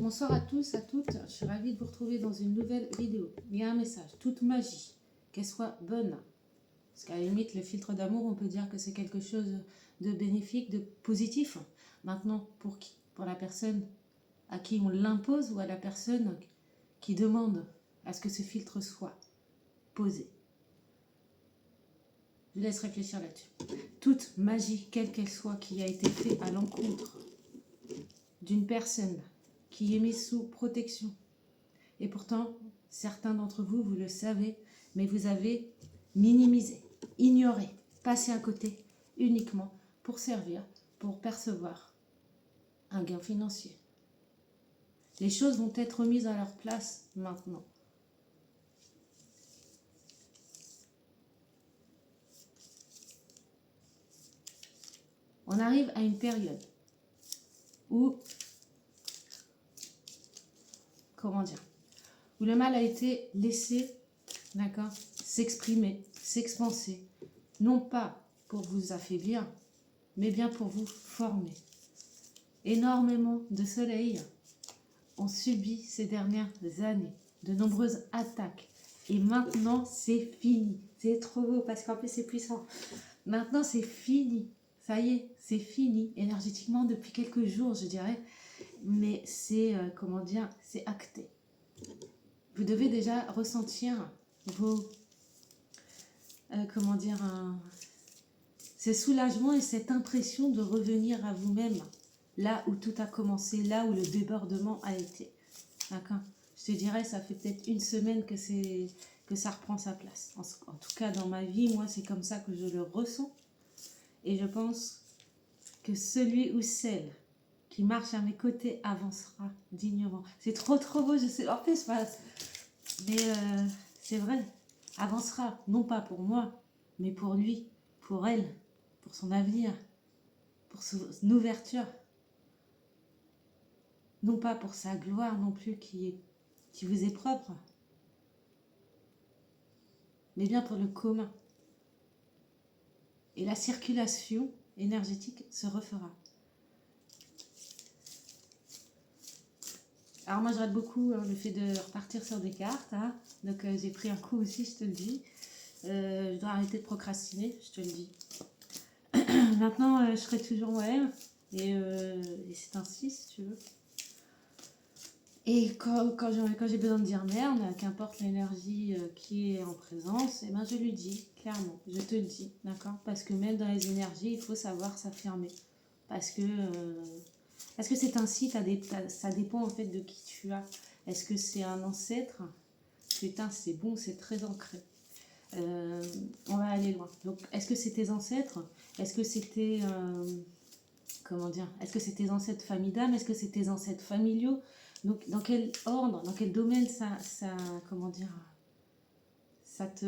Bonsoir à tous, à toutes. Je suis ravie de vous retrouver dans une nouvelle vidéo. Il y a un message. Toute magie, qu'elle soit bonne. Parce qu'à la limite, le filtre d'amour, on peut dire que c'est quelque chose de bénéfique, de positif. Maintenant, pour qui? Pour la personne à qui on l'impose ou à la personne qui demande à ce que ce filtre soit posé. Je vous laisse réfléchir là-dessus. Toute magie, quelle qu'elle soit, qui a été faite à l'encontre d'une personne qui est mise sous protection. Et pourtant, certains d'entre vous, vous le savez, mais vous avez minimisé, ignoré, passé à côté uniquement pour servir, pour percevoir un gain financier. Les choses vont être mises à leur place maintenant. On arrive à une période où, où le mal a été laissé, d'accord, s'exprimer, s'expanser, non pas pour vous affaiblir, mais bien pour vous former. Énormément de soleil ont subi ces dernières années, de nombreuses attaques. Et maintenant, c'est fini. C'est trop beau parce qu'en plus, c'est puissant. Maintenant, c'est fini. Ça y est, c'est fini énergétiquement depuis quelques jours, je dirais. Mais c'est, c'est acté. Vous devez déjà ressentir vos, ce soulagement et cette impression de revenir à vous-même, là où tout a commencé, là où le débordement a été. D'accord? Je te dirais, ça fait peut-être une semaine que ça reprend sa place. En tout cas, dans ma vie, moi, c'est comme ça que je le ressens. Et je pense que celui ou celle qui marche à mes côtés avancera dignement. C'est trop beau, je sais. En plus, mais c'est vrai, avancera, non pas pour moi, mais pour lui, pour elle, pour son avenir, pour son ouverture. Non pas pour sa gloire non plus qui vous est propre, mais bien pour le commun. Et la circulation énergétique se refera. Alors moi je rate beaucoup le fait de repartir sur des cartes, hein. Donc j'ai pris un coup aussi, je te le dis. Je dois arrêter de procrastiner, je te le dis. Maintenant je serai toujours moi-même et c'est ainsi si tu veux. Et quand j'ai besoin de dire merde, qu'importe l'énergie qui est en présence, et ben je lui dis clairement, je te le dis, d'accord? Parce que même dans les énergies, il faut savoir s'affirmer. Parce que c'est ainsi, ça dépend en fait de qui tu as. Est-ce que c'est un ancêtre? Putain, c'est bon, c'est très ancré. On va aller loin. Donc, est-ce que c'est tes ancêtres? Est-ce que c'était... Est-ce que c'est tes ancêtres famille d'âme? Est-ce que c'est tes ancêtres familiaux? Donc, dans quel ordre, dans quel domaine ça te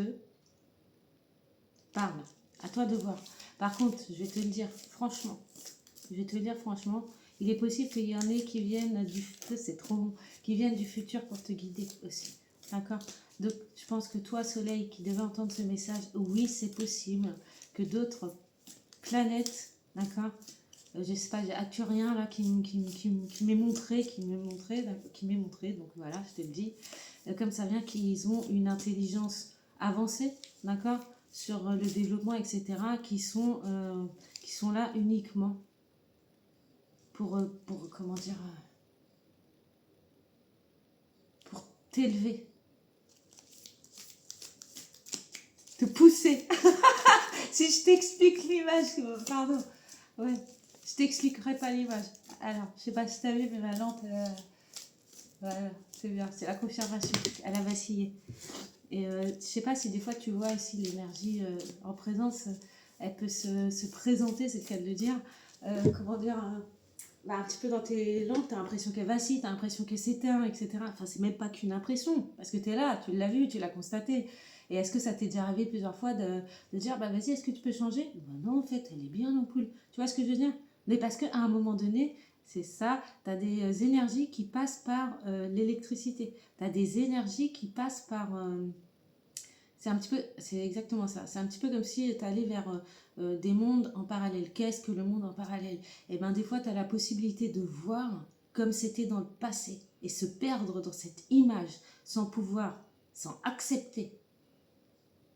parle? À toi de voir. Par contre, je vais te le dire franchement, il est possible qu'il y en ait qui viennent du futur, c'est trop bon, qui viennent du futur pour te guider aussi. D'accord? Donc, je pense que toi, Soleil, qui devais entendre ce message, oui, c'est possible que d'autres planètes, d'accord? Je sais pas, j'ai Acturien là qui m'est montré, donc voilà, je te le dis. Comme ça vient qu'ils ont une intelligence avancée, d'accord, sur le développement, etc., qui sont là uniquement pour t'élever, te pousser. Si je t'explique l'image, pardon, ouais, je t'expliquerai pas l'image. Alors, je sais pas si tu as vu, mais ma lente, voilà, c'est bien, c'est la confirmation, elle a vacillé. Et je sais pas si des fois tu vois ici l'énergie en présence, elle peut se présenter, c'est le cas de le dire, un petit peu dans tes lampes, tu as l'impression qu'elle vacille, tu as l'impression qu'elle s'éteint, etc. Enfin, c'est même pas qu'une impression, parce que tu es là, tu l'as vu, tu l'as constaté. Et est-ce que ça t'est déjà arrivé plusieurs fois de dire, bah vas-y, est-ce que tu peux changer? Bah non, en fait, elle est bien l'ampoule. Tu vois ce que je veux dire? Mais parce qu'à un moment donné, c'est ça, tu as des énergies qui passent par l'électricité. Tu as des énergies qui passent par... c'est exactement ça. C'est un petit peu comme si tu allais vers des mondes en parallèle. Qu'est-ce que le monde en parallèle? Et bien, des fois, tu as la possibilité de voir comme c'était dans le passé et se perdre dans cette image sans pouvoir, sans accepter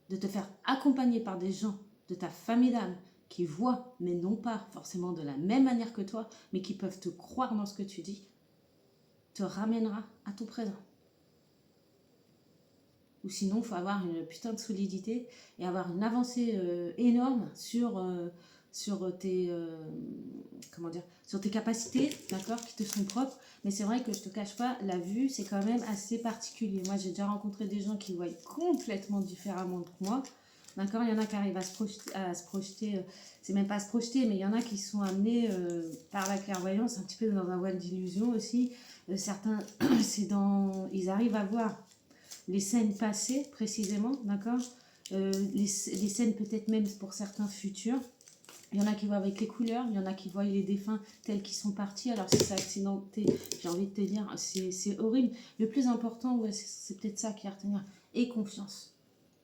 de te faire accompagner par des gens de ta famille d'âme qui voient, mais non pas forcément de la même manière que toi, mais qui peuvent te croire dans ce que tu dis, te ramènera à ton présent. Ou sinon, il faut avoir une putain de solidité et avoir une avancée énorme sur tes sur tes capacités, d'accord, qui te sont propres. Mais c'est vrai que je te cache pas, la vue, c'est quand même assez particulier. Moi, j'ai déjà rencontré des gens qui voient complètement différemment que moi. D'accord, il y en a qui arrivent à se projeter, c'est même pas à se projeter, mais il y en a qui sont amenés par la clairvoyance, un petit peu dans un voile d'illusion aussi. Certains, ils arrivent à voir les scènes passées précisément, d'accord, les scènes peut-être même pour certains futurs. Il y en a qui voient avec les couleurs, il y en a qui voient les défunts tels qu'ils sont partis. Alors si c'est accidenté, j'ai envie de te dire, c'est horrible. Le plus important, ouais, c'est peut-être ça qu'il y a à retenir. Et confiance.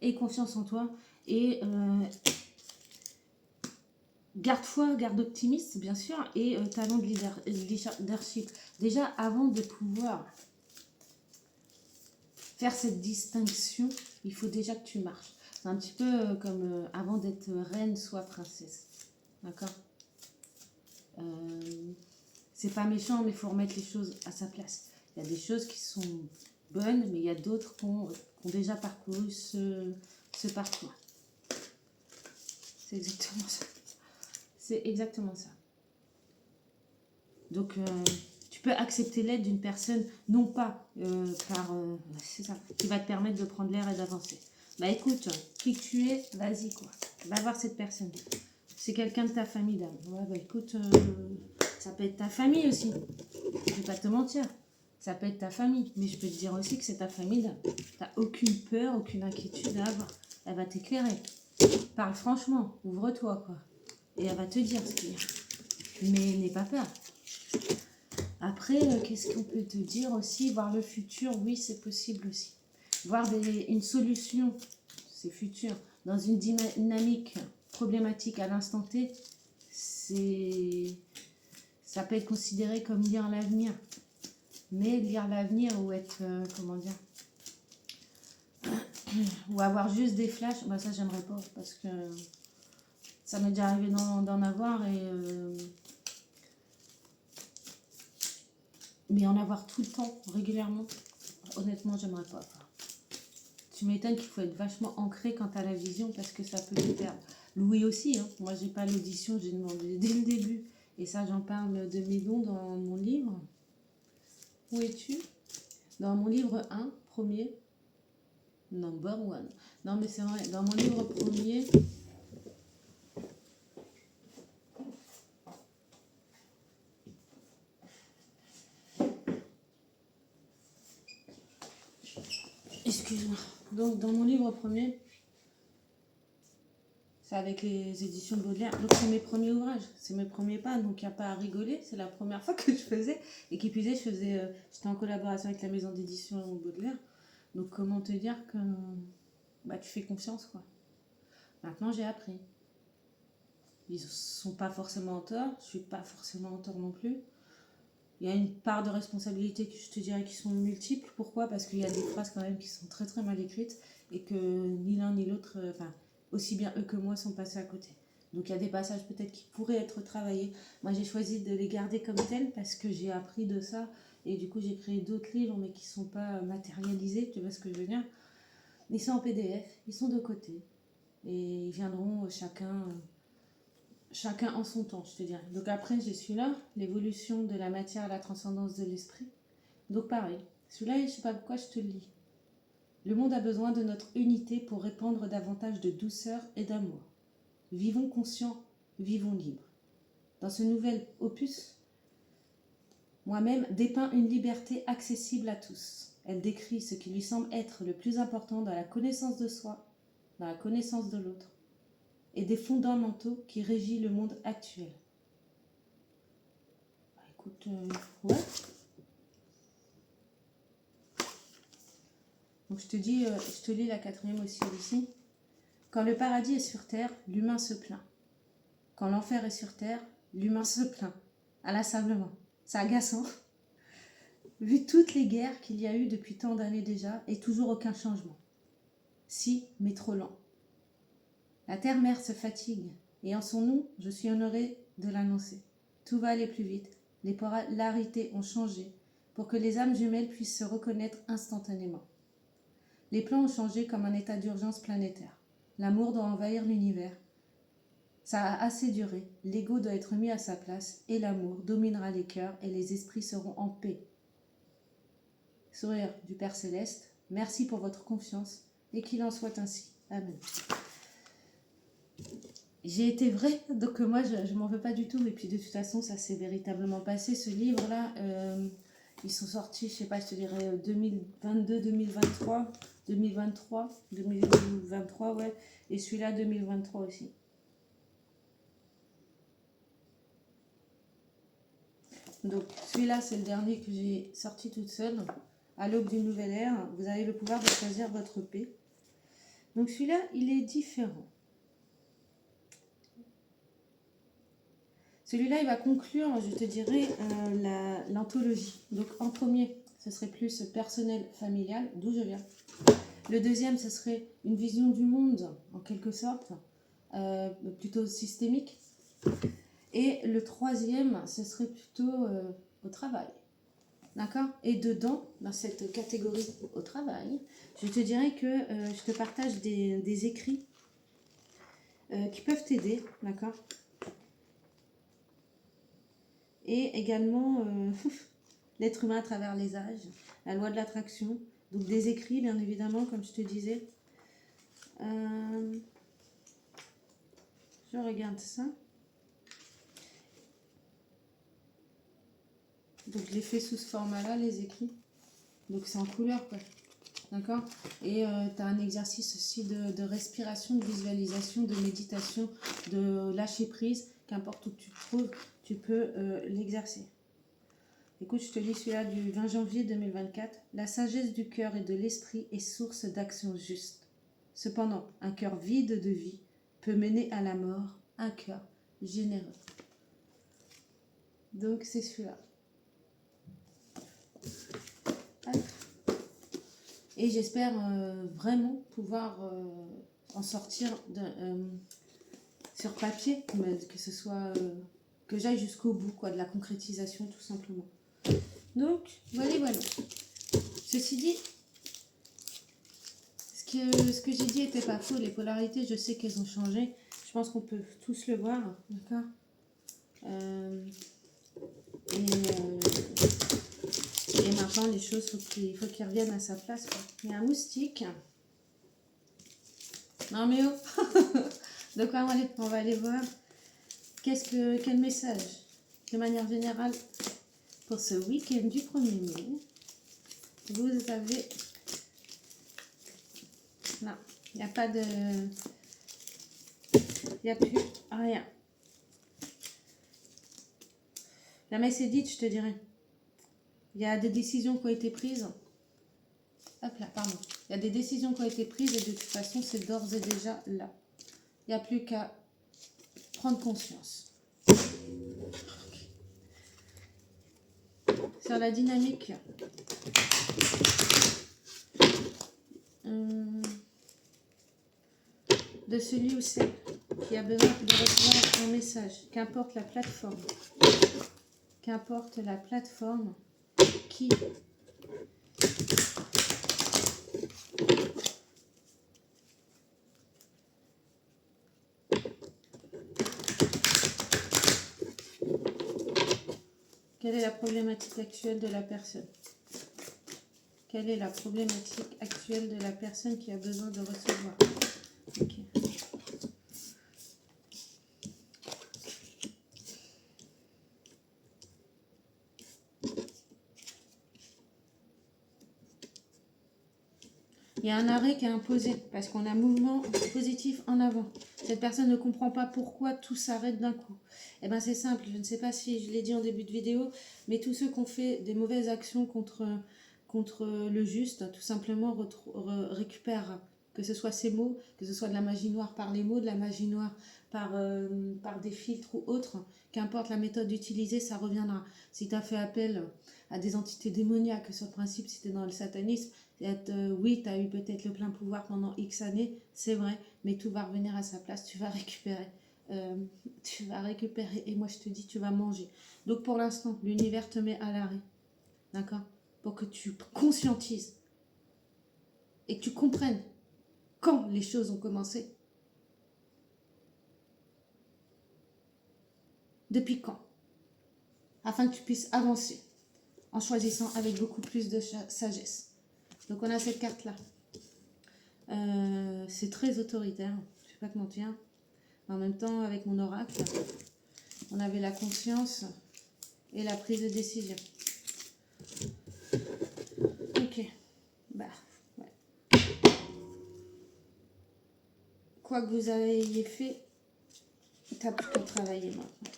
Et confiance en toi. Et garde foi, garde optimiste, bien sûr. Et talent de leadership. Déjà, avant de pouvoir faire cette distinction, il faut déjà que tu marches. C'est un petit peu comme avant d'être reine, soit princesse. D'accord, c'est pas méchant, mais il faut remettre les choses à sa place. Il y a des choses qui sont bonnes, mais il y a d'autres qui ont déjà parcouru ce parcours. C'est exactement ça. C'est exactement ça. Donc, tu peux accepter l'aide d'une personne, non pas c'est ça, qui va te permettre de prendre l'air et d'avancer. Bah écoute, qui que tu es, vas-y quoi. Va voir cette personne. C'est quelqu'un de ta famille d'âme. Ouais, bah écoute, ça peut être ta famille aussi. Je vais pas te mentir. Ça peut être ta famille. Mais je peux te dire aussi que c'est ta famille d'âme. T'as aucune peur, aucune inquiétude à avoir. Elle va t'éclairer. Parle franchement. Ouvre-toi, quoi. Et elle va te dire ce qu'il y a. Mais n'aie pas peur. Après, qu'est-ce qu'on peut te dire aussi? Voir le futur, oui, c'est possible aussi. Voir une solution, c'est futur. Dans une dynamique problématique à l'instant T, ça peut être considéré comme lire l'avenir. Mais lire l'avenir ou être, comment dire, ou avoir juste des flashs, bah ça j'aimerais pas parce que ça m'est déjà arrivé d'en avoir mais en avoir tout le temps, régulièrement, honnêtement j'aimerais pas. Tu m'étonnes qu'il faut être vachement ancré quant à la vision parce que ça peut te perdre. Louis aussi, hein. Moi j'ai pas l'audition, j'ai demandé dès le début. Et ça j'en parle de mes dons dans mon livre. Où es-tu? Dans mon livre 1, premier. Number one. Non mais c'est vrai, dans mon livre premier. Excuse-moi. Donc dans mon livre premier, c'est avec les éditions de Baudelaire. Donc c'est mes premiers ouvrages, c'est mes premiers pas, donc il n'y a pas à rigoler. C'est la première fois que je faisais. Et qui plus est, j'étais en collaboration avec la maison d'édition Baudelaire. Donc comment te dire que bah, tu fais confiance quoi. Maintenant j'ai appris. Ils sont pas forcément en tort, je suis pas forcément en tort non plus. Il y a une part de responsabilité que je te dirais qui sont multiples. Pourquoi? Parce qu'il y a des phrases quand même qui sont très très mal écrites et que ni l'un ni l'autre, enfin aussi bien eux que moi sont passés à côté. Donc il y a des passages peut-être qui pourraient être travaillés. Moi j'ai choisi de les garder comme tels parce que j'ai appris de ça et du coup j'ai créé d'autres livres mais qui ne sont pas matérialisés, tu vois ce que je veux dire. Ils sont en PDF, ils sont de côté et ils viendront chacun en son temps, je te dirais. Donc après, j'ai celui-là, l'évolution de la matière à la transcendance de l'esprit. Donc pareil, celui-là, je ne sais pas pourquoi je te le lis. Le monde a besoin de notre unité pour répandre davantage de douceur et d'amour. Vivons conscients, vivons libres. Dans ce nouvel opus, moi-même dépeint une liberté accessible à tous. Elle décrit ce qui lui semble être le plus important dans la connaissance de soi, dans la connaissance de l'autre, et des fondamentaux qui régissent le monde actuel. Bah, écoute, ouais. Donc je te lis la quatrième aussi ici. Quand le paradis est sur terre, l'humain se plaint. Quand l'enfer est sur terre, l'humain se plaint. Inlassablement. C'est agaçant. vu toutes les guerres qu'il y a eu depuis tant d'années déjà, et toujours aucun changement. Si, mais trop lent. La terre-mère se fatigue, et en son nom, je suis honorée de l'annoncer. Tout va aller plus vite, les polarités ont changé, pour que les âmes jumelles puissent se reconnaître instantanément. Les plans ont changé comme un état d'urgence planétaire. L'amour doit envahir l'univers. Ça a assez duré, l'ego doit être mis à sa place, et l'amour dominera les cœurs, et les esprits seront en paix. Sourire du Père Céleste, merci pour votre confiance, et qu'il en soit ainsi. Amen. J'ai été vraie, donc moi je m'en veux pas du tout, et puis de toute façon ça s'est véritablement passé. Ce livre-là, ils sont sortis, je sais pas, je te dirais 2022, 2023, 2023, ouais, et celui-là 2023 aussi. Donc celui-là c'est le dernier que j'ai sorti toute seule, à l'aube d'une nouvelle ère. Vous avez le pouvoir de choisir votre paix. Donc celui-là il est différent. Celui-là, il va conclure, je te dirais, l'anthologie. Donc, en premier, ce serait plus personnel, familial, d'où je viens. Le deuxième, ce serait une vision du monde, en quelque sorte, plutôt systémique. Et le troisième, ce serait plutôt au travail. D'accord? Et dedans, dans cette catégorie au travail, je te dirais que je te partage des écrits qui peuvent t'aider, d'accord? Et également l'être humain à travers les âges, la loi de l'attraction, donc des écrits bien évidemment comme je te disais. Je regarde ça. Donc je les fais sous ce format-là, les écrits. Donc c'est en couleur quoi. D'accord? Et tu as un exercice aussi de respiration, de visualisation, de méditation, de lâcher prise, qu'importe où tu te trouves, tu peux l'exercer. Écoute, je te lis celui-là du 20 janvier 2024. La sagesse du cœur et de l'esprit est source d'actions justes. Cependant, un cœur vide de vie peut mener à la mort un cœur généreux. Donc, c'est celui-là. Et j'espère vraiment pouvoir en sortir sur papier, que ce soit que j'aille jusqu'au bout, quoi, de la concrétisation tout simplement. Donc, voilà. Ceci dit, ce que j'ai dit n'était pas faux. Les polarités, je sais qu'elles ont changé. Je pense qu'on peut tous le voir, d'accord? Et maintenant, les choses, il faut qu'ils reviennent à sa place, quoi. Il y a un moustique. Non mais oh. Donc on va aller voir quel message, de manière générale, pour ce week-end du 1er mai. Vous avez... Non, il n'y a pas de... Il n'y a plus rien. La messe est dite, je te dirais. Il y a des décisions qui ont été prises. Hop là, pardon. Il y a des décisions qui ont été prises et de toute façon, c'est d'ores et déjà là. Il n'y a plus qu'à prendre conscience. Sur la dynamique de celui ou celle qui a besoin de recevoir un message, qu'importe la plateforme, qui quelle est la problématique actuelle de la personne? Quelle est la problématique actuelle de la personne qui a besoin de recevoir? Okay. Il y a un arrêt qui est imposé parce qu'on a un mouvement positif en avant. Cette personne ne comprend pas pourquoi tout s'arrête d'un coup. Eh bien c'est simple, je ne sais pas si je l'ai dit en début de vidéo, mais tous ceux qui ont fait des mauvaises actions contre le juste, tout simplement récupèrent que ce soit ces mots, que ce soit de la magie noire par les mots, de la magie noire par des filtres ou autres, qu'importe la méthode utilisée, ça reviendra. Si tu as fait appel à des entités démoniaques, sur le principe, si tu es dans le satanisme, oui, tu as eu peut-être le plein pouvoir pendant X années, c'est vrai, mais tout va revenir à sa place, tu vas récupérer. Et moi je te dis, tu vas manger. Donc pour l'instant, l'univers te met à l'arrêt, d'accord? Pour que tu conscientises et que tu comprennes quand les choses ont commencé. Depuis quand? Afin que tu puisses avancer en choisissant avec beaucoup plus de sagesse. Donc on a cette carte-là. C'est très autoritaire, je ne vais pas te mentir. En même temps, avec mon oracle, on avait la conscience et la prise de décision. Ok. Bah, ouais. Quoi que vous ayez fait, tu as plutôt travaillé maintenant.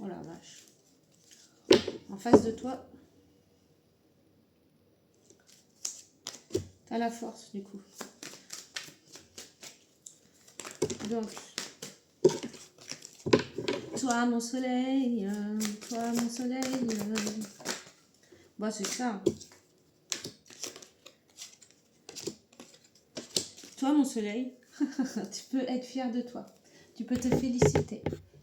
Oh la vache. En face de toi, tu as la force du coup. Donc, toi mon soleil, bah c'est ça. Toi mon soleil, tu peux être fier de toi. Tu peux te féliciter.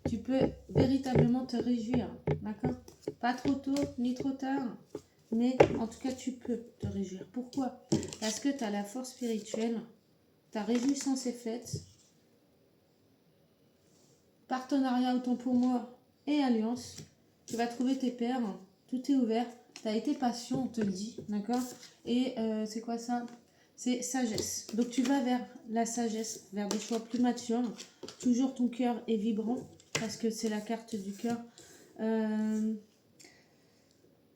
Tu peux véritablement te réjouir, d'accord? Pas trop tôt ni trop tard, mais en tout cas tu peux te réjouir. Pourquoi? Parce que tu as la force spirituelle, ta réjouissance est faite, partenariat autant pour moi et alliance, tu vas trouver tes pairs, tout est ouvert, tu as été patient, on te le dit, d'accord? Et c'est quoi ça? C'est sagesse. Donc tu vas vers la sagesse, vers des choix plus matures. Toujours ton cœur est vibrant, parce que c'est la carte du cœur.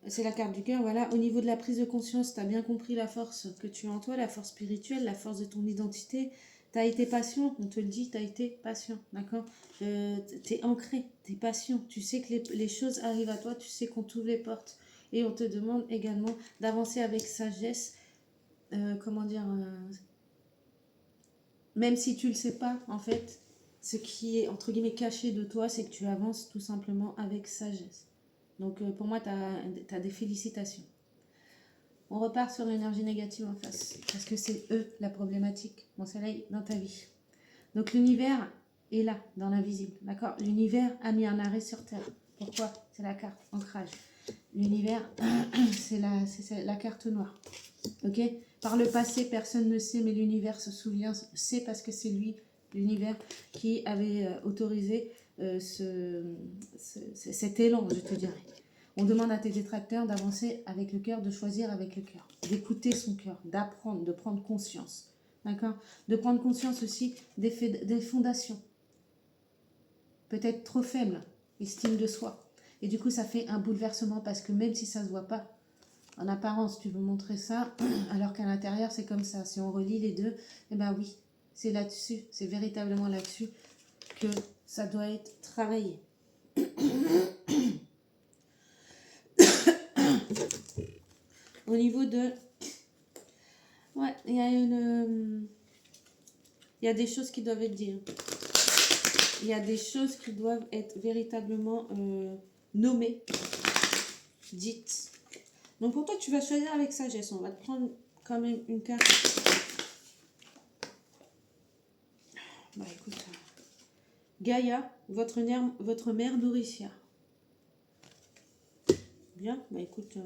C'est la carte du cœur, voilà. Au niveau de la prise de conscience, tu as bien compris la force que tu as en toi, la force spirituelle, la force de ton identité. Tu as été patient, on te le dit, tu as été patient, d'accord? Tu es ancré, tu es patient. Tu sais que les choses arrivent à toi, tu sais qu'on t'ouvre les portes. Et on te demande également d'avancer avec sagesse. Comment dire, même si tu le sais pas, en fait, ce qui est entre guillemets caché de toi, c'est que tu avances tout simplement avec sagesse. Donc pour moi, tu as des félicitations. On repart sur l'énergie négative en face, parce que c'est eux la problématique, mon soleil, dans ta vie. Donc l'univers est là, dans l'invisible, d'accord? L'univers a mis un arrêt sur Terre. Pourquoi? C'est la carte ancrage. L'univers, c'est la carte noire. Ok? Par le passé, personne ne sait, mais l'univers se souvient. C'est parce que c'est lui, l'univers, qui avait autorisé cet élan, je te dirais. On demande à tes détracteurs d'avancer avec le cœur, de choisir avec le cœur, d'écouter son cœur, d'apprendre, de prendre conscience. D'accord? De prendre conscience aussi des fondations. Peut-être trop faibles, estime de soi. Et du coup, ça fait un bouleversement parce que même si ça ne se voit pas, en apparence, tu veux montrer ça, alors qu'à l'intérieur, c'est comme ça. Si on relie les deux, eh bien oui, c'est là-dessus, c'est véritablement là-dessus que ça doit être travaillé. Au niveau de... Ouais, il y a des choses qui doivent être dites. Il y a des choses qui doivent être véritablement nommées, dites. Donc pour toi, tu vas choisir avec sagesse. On va te prendre quand même une carte. Bah écoute, Gaïa, votre mère nourricière. Bien, bah écoute,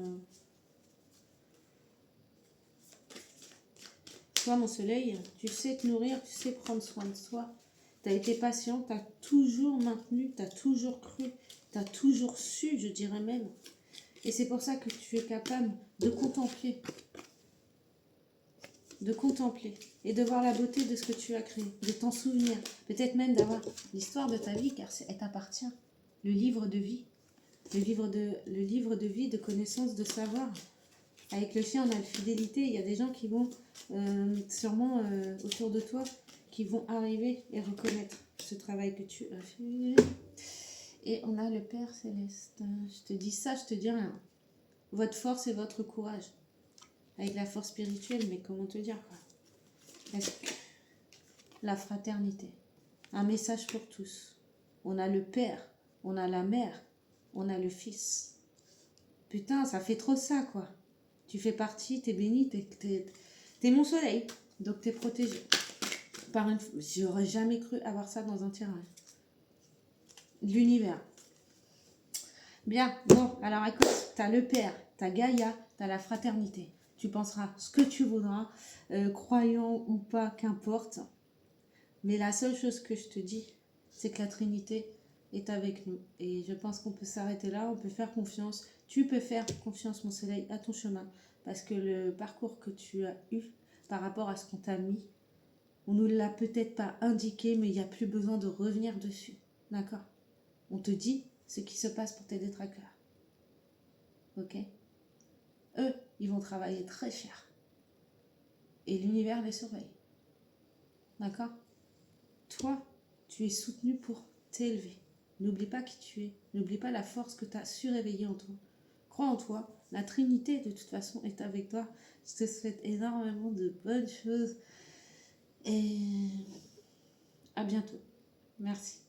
toi mon soleil, tu sais te nourrir, tu sais prendre soin de soi. Tu as été patient, tu as toujours maintenu, tu as toujours cru, tu as toujours su, je dirais même. Et c'est pour ça que tu es capable de contempler et de voir la beauté de ce que tu as créé, de t'en souvenir, peut-être même d'avoir l'histoire de ta vie, car elle t'appartient, le livre de vie, le livre de vie, de connaissance, de savoir. Avec le chien, on a la fidélité, il y a des gens qui vont sûrement autour de toi, qui vont arriver et reconnaître ce travail que tu as fait. Et on a le Père Céleste, je te dis ça, je te dis rien. votre force et votre courage. Avec la force spirituelle, mais comment te dire quoi? Est-ce que la fraternité, un message pour tous. On a le Père, on a la Mère, on a le Fils. Putain, ça fait trop ça, quoi. Tu fais partie, t'es béni, t'es mon soleil. Donc t'es protégé. J'aurais jamais cru avoir ça dans un tirage. L'univers. Bien, bon, alors écoute, t'as le Père, t'as Gaïa, t'as la fraternité. Tu penseras ce que tu voudras, croyant ou pas, qu'importe. Mais la seule chose que je te dis, c'est que la Trinité est avec nous. Et je pense qu'on peut s'arrêter là, on peut faire confiance. Tu peux faire confiance, mon soleil, à ton chemin. Parce que le parcours que tu as eu par rapport à ce qu'on t'a mis, on ne nous l'a peut-être pas indiqué, mais il n'y a plus besoin de revenir dessus. D'accord? On te dit ce qui se passe pour tes détracteurs. Ok? Eux, ils vont travailler très cher. Et l'univers les surveille. D'accord? Toi, tu es soutenu pour t'élever. N'oublie pas qui tu es. N'oublie pas la force que tu as su réveiller en toi. Crois en toi. La Trinité, de toute façon, est avec toi. Je te souhaite énormément de bonnes choses. Et à bientôt. Merci.